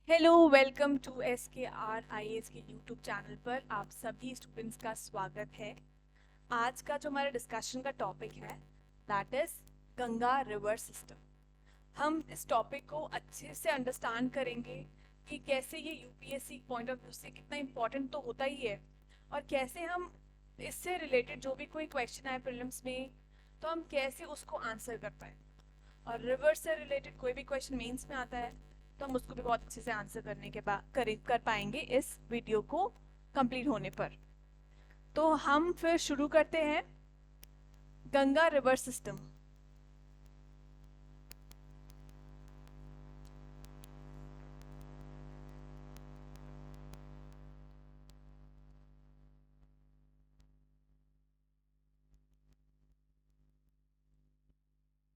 Hello, welcome to SKR IAS के YouTube channel पर आप सभी स्टूडेंट्स का स्वागत है। आज का जो हमारा डिस्कशन का टॉपिक है that is Ganga river system. हम इस टॉपिक को अच्छे से अंडरस्टैंड करेंगे कि कैसे ये यूपीएससी पॉइंट ऑफ व्यू से कितना इम्पोर्टेंट तो होता ही है, और कैसे हम इससे रिलेटेड जो भी कोई क्वेश्चन आए प्रीलिम्स में तो हम कैसे उसको आंसर कर पाए, और रिवर से रिलेटेड कोई भी क्वेश्चन मेंस में आता है तो हम उसको भी बहुत अच्छे से आंसर करने के बाद कर पाएंगे इस वीडियो को कंप्लीट होने पर। तो हम फिर शुरू करते हैं गंगा रिवर सिस्टम।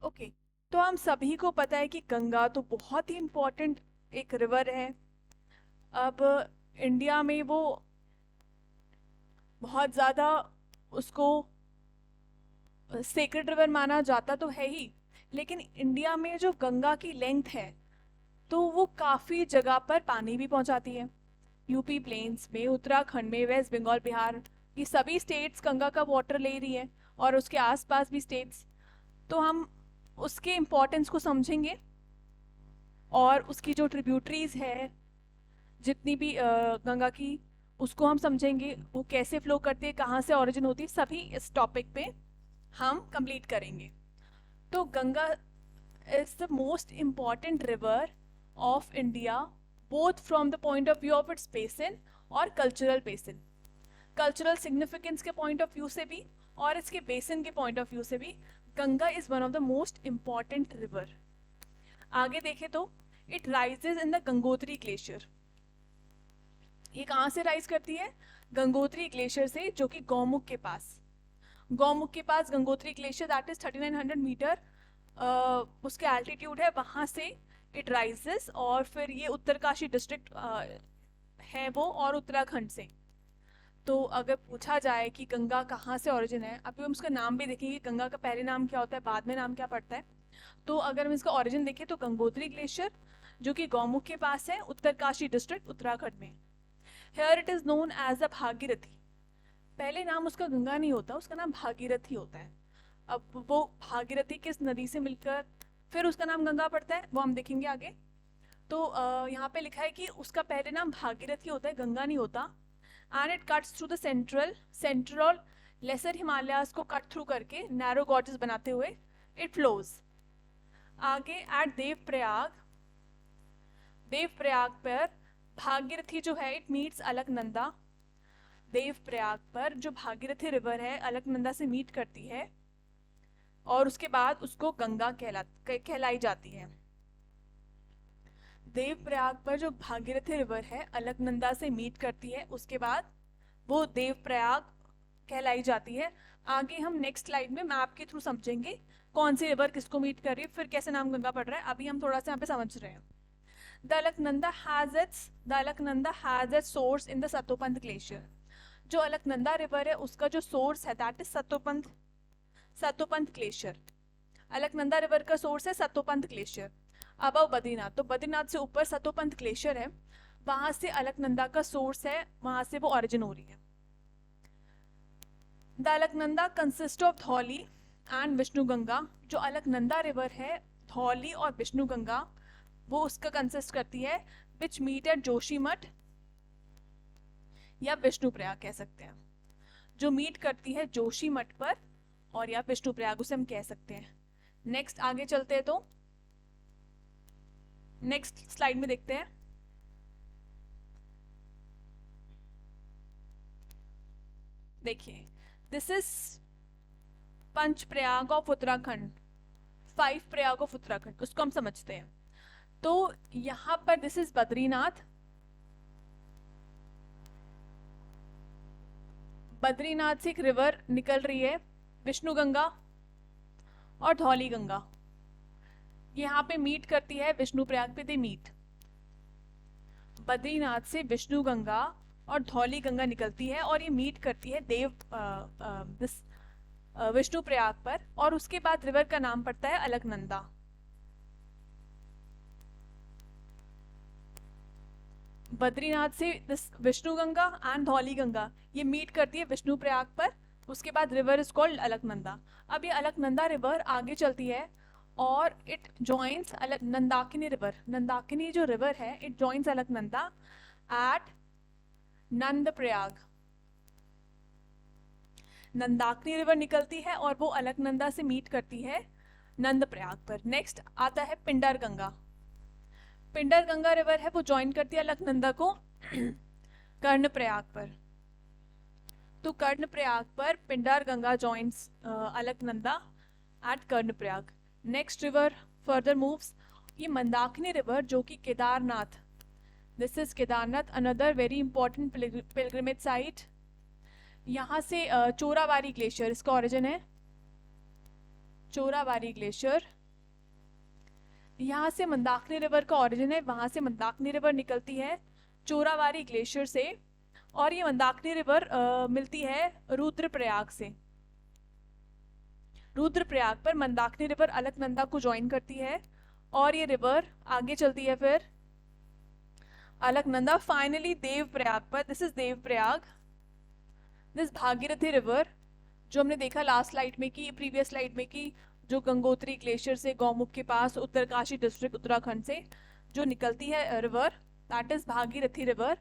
ओके, तो हम सभी को पता है कि गंगा तो बहुत ही इम्पोर्टेंट एक रिवर है। अब इंडिया में वो बहुत ज़्यादा उसको सेक्रेड रिवर माना जाता तो है ही, लेकिन इंडिया में जो गंगा की लेंथ है तो वो काफ़ी जगह पर पानी भी पहुंचाती है। यूपी प्लेन्स में, उत्तराखंड में, वेस्ट बंगाल, बिहार, ये सभी स्टेट्स गंगा का वाटर ले रही है, और उसके आसपास भी स्टेट्स। तो हम उसके इम्पोर्टेंस को समझेंगे और उसकी जो ट्रिब्यूटरीज है जितनी भी गंगा की, उसको हम समझेंगे, वो कैसे फ्लो करती है, कहाँ से ओरिजिन होती है, सभी इस टॉपिक पे हम कंप्लीट करेंगे। तो Ganga is the most important river of India, both from the point of view of its basin और कल्चरल बेसिन। कल्चरल सिग्निफिकेंस के पॉइंट ऑफ व्यू से भी और इसके बेसिन के पॉइंट ऑफ व्यू से भी Ganga is one of the most important river. आगे देखें तो it rises in the Gangotri glacier. ये कहाँ से राइज करती है? गंगोत्री ग्लेशियर से, जो कि गौमुख के पास, गौमुख के पास Gangotri glacier that is 3900 metre उसके एल्टीट्यूड है, वहां से इट राइजेस। और फिर ये उत्तरकाशी डिस्ट्रिक्ट है वो, और उत्तराखंड से। तो अगर पूछा जाए कि गंगा कहाँ से ओरिजिन है, अभी हम उसका नाम भी देखेंगे, गंगा का पहले नाम क्या होता है, बाद में नाम क्या पड़ता है। तो अगर हम इसका ओरिजिन देखें तो गंगोत्री ग्लेशियर, जो कि गौमुख के पास है, उत्तरकाशी डिस्ट्रिक्ट, उत्तराखंड में। Here it is known as the Bhagirathi. पहले नाम उसका गंगा नहीं होता, उसका नाम भागीरथी होता है। अब वो भागीरथी किस नदी से मिलकर फिर उसका नाम गंगा पड़ता है, वो हम देखेंगे आगे। तो यहाँ पे लिखा है कि उसका पहले नाम भागीरथी होता है, गंगा नहीं होता। And it cuts through the central lesser Himalayas को कट थ्रू करके नैरो गॉर्जेस बनाते हुए इट फ्लोज। आगे एट देव प्रयाग पर भागीरथी जो है इट मीट्स अलकनंदा। देव प्रयाग पर जो भागीरथी रिवर है अलकनंदा से मीट करती है, और उसके बाद उसको गंगा कहलाई जाती है। देव प्रयाग पर जो भागीरथी रिवर है अलकनंदा से मीट करती है, उसके बाद वो देव प्रयाग कहलाई जाती है। आगे हम नेक्स्ट स्लाइड में मैप के थ्रू समझेंगे कौन सी रिवर किसको मीट कर रही है, फिर कैसे नाम गंगा पड़ रहा है। अभी हम थोड़ा सा यहाँ पे समझ रहे हैं। The Alaknanda has its source in the Satopanth glacier. जो अलकनंदा रिवर है उसका जो सोर्स है that is Satopanth glacier. Alaknanda river का सोर्स है सतोपंथ ग्लेशियर अबव बद्रीनाथ। तो बद्रीनाथ से ऊपर सतोपंथ ग्लेशियर है, वहां से अलकनंदा का सोर्स है, वहां से वो ओरिजिन हो रही है। The Alaknanda consist of Dhauli and Vishnu Ganga. जो अलकनंदा रिवर है, धौली और विष्णु गंगा, वो उसका कंसिस्ट करती है, विच मीट एट जोशीमठ या विष्णु प्रयाग कह सकते हैं। जो मीट करती है जोशीमठ पर और या विष्णु प्रयाग, उसे हम कह सकते हैं। नेक्स्ट आगे चलते हैं तो नेक्स्ट स्लाइड में देखते हैं। देखिए, this is Panch Prayag of Uttarakhand, 5 Prayag of Uttarakhand, उसको हम समझते हैं। तो यहाँ पर दिस इज बद्रीनाथ। बद्रीनाथ से एक रिवर निकल रही है, विष्णु गंगा और धौली गंगा। यहाँ पे मीट करती है विष्णु प्रयाग पे, दे मीट। बद्रीनाथ से विष्णु गंगा और धौली गंगा निकलती है और ये मीट करती है दिस विष्णु प्रयाग पर, और उसके बाद रिवर का नाम पड़ता है अलकनंदा। बद्रीनाथ से दिस विष्णु गंगा एंड धौली गंगा ये मीट करती है विष्णु प्रयाग पर। उसके बाद रिवर इज कॉल्ड अलकनंदा। अब ये अलकनंदा रिवर आगे चलती है और it joins Nandakini river. Nandakini जो रिवर है it joins Alaknanda at Nand Prayag. Nandakini river निकलती है और वो अलकनंदा से मीट करती है नंद प्रयाग पर। नेक्स्ट आता है पिंडर गंगा। पिंडर गंगा रिवर है वो ज्वाइन करती है अलकनंदा को कर्ण प्रयाग पर। तो कर्ण प्रयाग पर Pindar Ganga joins Alaknanda at Karnaprayag. Next river further moves, ये मंदाकिनी रिवर जो कि Kedarnath, this is Kedarnath another very important pilgrimage site. यहाँ से चोराबारी ग्लेशियर इसका ओरिजिन है। चोराबारी ग्लेशियर यहाँ से मंदाकिनी रिवर का ओरिजिन है। वहां से मंदाकिनी रिवर निकलती है चोराबारी ग्लेशियर से और ये मंदाकिनी रिवर मिलती है रुद्रप्रयाग से। रुद्रप्रयाग पर मंदाकिनी रिवर अलकनंदा को ज्वाइन करती है और ये रिवर आगे चलती है फिर अलकनंदा फाइनली देवप्रयाग पर। This is Devprayag. This Bhagirathi river जो हमने देखा लास्ट स्लाइड में की, प्रीवियस स्लाइड में की, जो गंगोत्री ग्लेशियर से गौमुख के पास उत्तरकाशी डिस्ट्रिक्ट उत्तराखंड से जो निकलती है river, that is Bhagirathi river.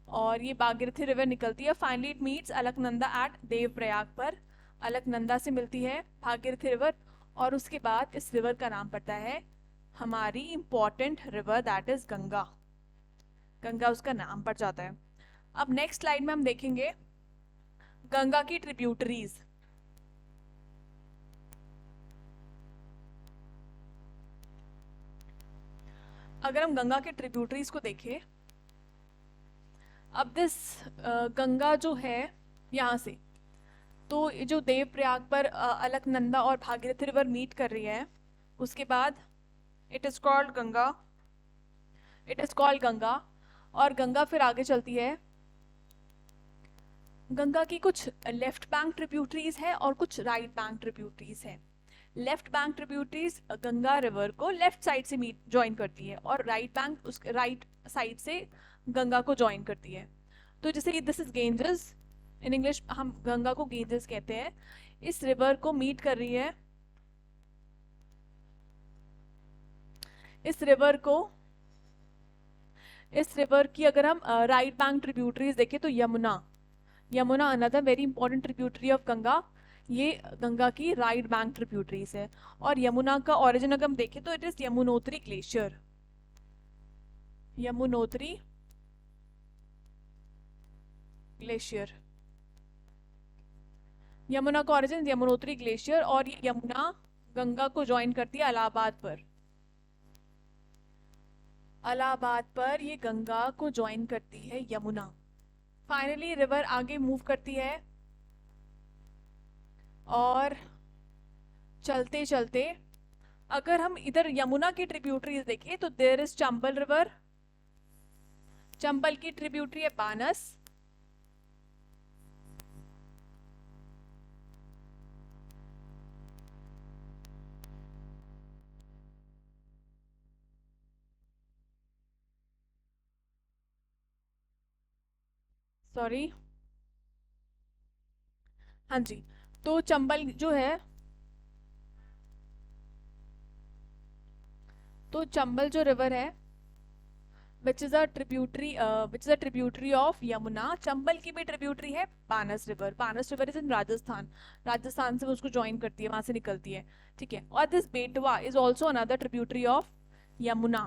और ये भागीरथी रिवर निकलती है finally it meets Alaknanda at Devprayag पर। अलकनंदा से मिलती है भागीरथी रिवर और उसके बाद इस रिवर का नाम पड़ता है हमारी important river that is Ganga. Ganga उसका नाम पड़ जाता है। अब नेक्स्ट स्लाइड में हम देखेंगे गंगा की ट्रिब्यूटरीज। अगर हम गंगा के ट्रिब्यूटरीज को देखें, अब दिस गंगा जो है यहाँ से, तो जो देवप्रयाग पर अलकनंदा और भागीरथी रिवर मीट कर रही है, उसके बाद it is called Ganga, it is called Ganga. और गंगा फिर आगे चलती है। गंगा की कुछ लेफ्ट बैंक ट्रिब्यूटरीज है और कुछ राइट बैंक ट्रिब्यूटरीज है। Left bank tributaries Ganga river को लेफ्ट साइड से मीट ज्वाइन करती है और राइट बैंक उस राइट साइड से गंगा को ज्वाइन करती है। तो जैसे कि this is Ganges, in English हम गंगा को गेंजेस कहते हैं। इस रिवर को मीट कर रही है, इस रिवर की अगर हम राइट बैंक ट्रिब्यूटरीज देखें तो Yamuna, Yamuna another very important tributary of Ganga. ये गंगा की राइट बैंक ट्रिब्यूटरीज है। और यमुना का ओरिजिन अगर हम देखें तो it is Yamunotri glacier. Yamunotri glacier, Yamuna का ओरिजिन यमुनोत्री ग्लेशियर और ये यमुना गंगा को ज्वाइन करती है इलाहाबाद पर। इलाहाबाद पर ये गंगा को ज्वाइन करती है यमुना। फाइनली रिवर आगे मूव करती है और चलते चलते अगर हम इधर यमुना की ट्रिब्यूटरीज देखें तो there is Chambal river. Chambal की ट्रिब्यूटरी है बानस। सॉरी, हाँ जी, तो चंबल जो है, तो चंबल जो रिवर है which is a tributary of Yamuna. Chambal की भी ट्रिब्यूटरी है Banas river. Banas river is in Rajasthan, Rajasthan से वो उसको ज्वाइन करती है, वहां से निकलती है, ठीक है। और this Betwa is also another tributary of Yamuna.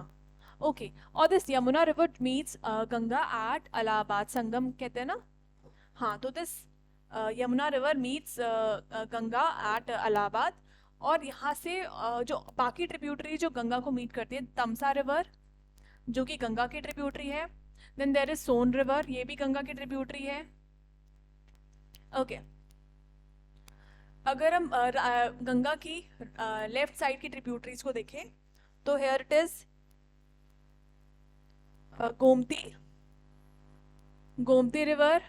Okay, और this Yamuna river meets Ganga at Allahabad, Sangam कहते हैं ना। हाँ, तो this Yamuna river meets Ganga at Allahabad. और यहाँ से जो बाकी ट्रिब्यूटरी जो गंगा को मीट करती है, तमसा रिवर जो कि गंगा की ट्रिब्यूटरी है। Then there is Son river, ये भी गंगा की ट्रिब्यूटरी है। ओके, अगर हम गंगा की लेफ्ट साइड की ट्रिब्यूटरीज को देखें तो here it is Gomti, Gomti river.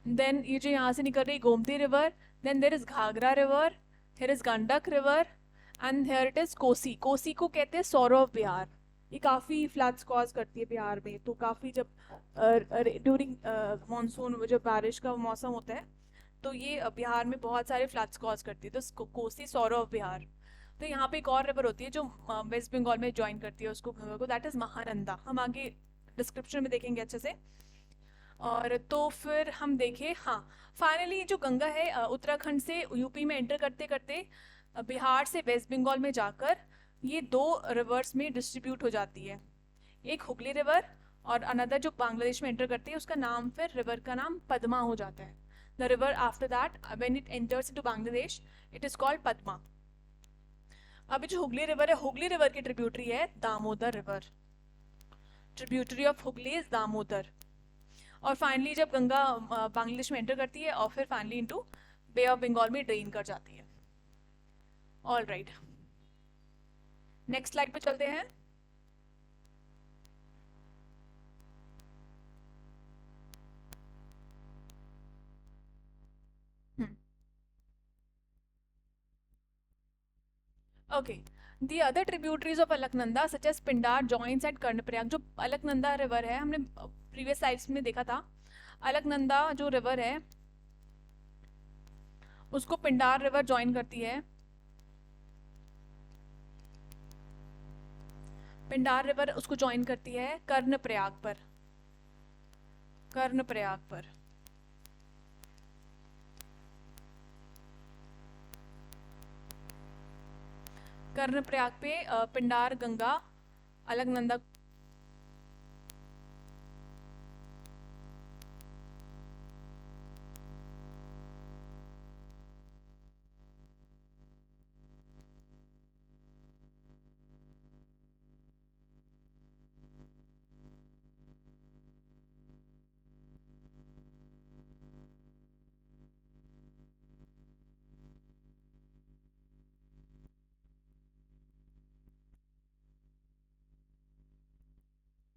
Then ये जो यहाँ से निकल रही Gomti river. Then there is Ghaghara river, here is Gandak river and here it is Kosi. Kosi को कहते हैं सौरव विहार। ये काफ़ी फ्लड्स कॉज करती है बिहार में। तो काफ़ी जब ड्यूरिंग मानसून जब बारिश का मौसम होता है तो ये बिहार में बहुत सारे फ्लड्स कॉज करती है। तो कोसी सौरो ऑफ बिहार। तो यहाँ पे एक और रिवर होती है जो वेस्ट बंगाल में ज्वाइन करती है उसको गंगा को, दैट इज़ महानंदा। हम आगे डिस्क्रिप्शन में देखेंगे अच्छे से। और तो फिर हम देखें, हाँ, फाइनली जो गंगा है उत्तराखंड से यूपी में एंटर करते करते बिहार से वेस्ट बंगाल में जाकर ये दो रिवर्स में डिस्ट्रीब्यूट हो जाती है। एक हुगली रिवर और अनदर जो बांग्लादेश में एंटर करती है उसका नाम, फिर रिवर का नाम पद्मा हो जाता है। The river after that when it enters into Bangladesh it is called Padma. अभी जो हुगली रिवर है, हुगली रिवर की ट्रिब्यूटरी है Damodar river. Tributary of Hooghly is Damodar. और फाइनली जब गंगा बांग्लादेश में एंटर करती है और फिर finally into Bay of Bengal में ड्रेन कर जाती है। ऑल राइट, नेक्स्ट स्लाइड पे चलते हैं। Okay, the other tributaries of Alaknanda such as Pindar joins at Karnaprayag. जो अलकनंदा रिवर है, हमने प्रीवियस साइड्स में देखा था, अलकनंदा जो रिवर है उसको पिंडार रिवर ज्वाइन करती है। पिंडार रिवर उसको ज्वाइन करती है कर्णप्रयाग पर। कर्णप्रयाग पर। कर्णप्रयाग पे पिंडार गंगा अलकनंदा।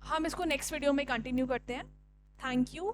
हम इसको नेक्स्ट वीडियो में कंटिन्यू करते हैं। Thank you.